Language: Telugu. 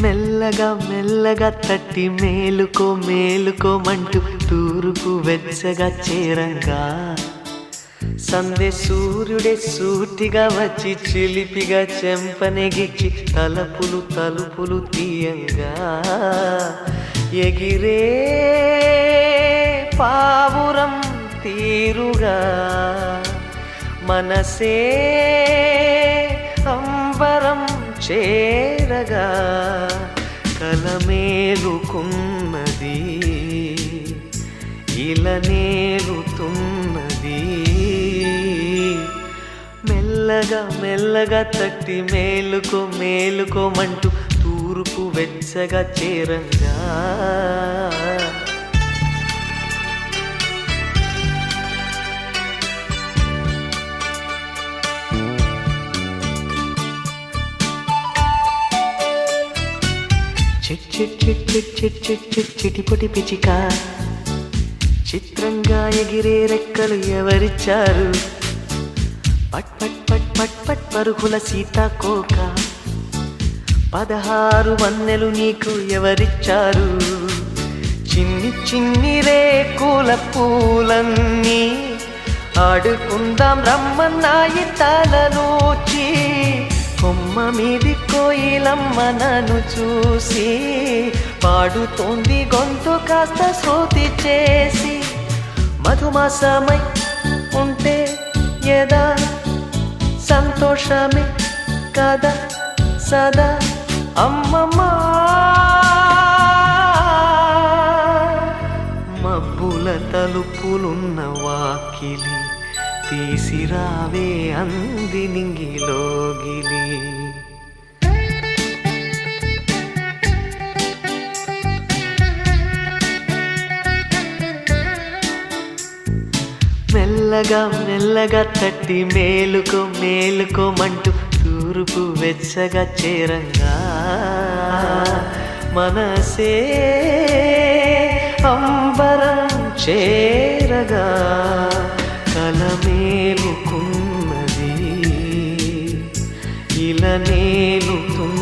మెల్లగా మెల్లగా తట్టి మేలుకో మేలుకోమంటూ తూర్పు వెచ్చగా చేరంగా సందే సూర్యుడే సూటిగా వచ్చి చిలిపిగా చెంపనెగిచ్చి తలుపులు తలుపులు తీయంగా ఎగిరే పావురం తీరుగా మనసే అంబరం చేరగా కలమేలుకున్నది ఇలనేలుతున్నది మెల్లగా మెల్లగా తట్టి మేలుకో మేలుకోమంటూ తూర్పు వెచ్చగా చేరంగా చిటిపొటి పిచిక చిత్రంగా ఎగిరే రెక్కలు ఎవరిచ్చారు పట్ పట్ పట్ పట్ పట్ పరుగుల సీతాకోక 16 వన్నెలు నీకు ఎవరిచ్చారు చిన్ని చిన్ని రేకుల పూలన్నీ ఆడుకుందాం రమ్మన్నాయి తలలోచి కొమ్మ మీది కోయిలమ్మ నన్ను చూసి పాడుతోంది గొంతు కాస్త శృతి చేసి మధుమాసమై ఉంటే ఎదా సంతోషమే కదా సదా అమ్మమ్మా మబ్బుల తలుపులున్న వాకిలి తీసిరావే అంది నింగిలోగిలి మెల్లగా మెల్లగా తట్టి మేలుకో మేలుకోమంటూ తూర్పు వెచ్చగా చేరంగా మనసే అంబరం చేరగా కలమేలుకున్నది ఇలనేలుతున్నది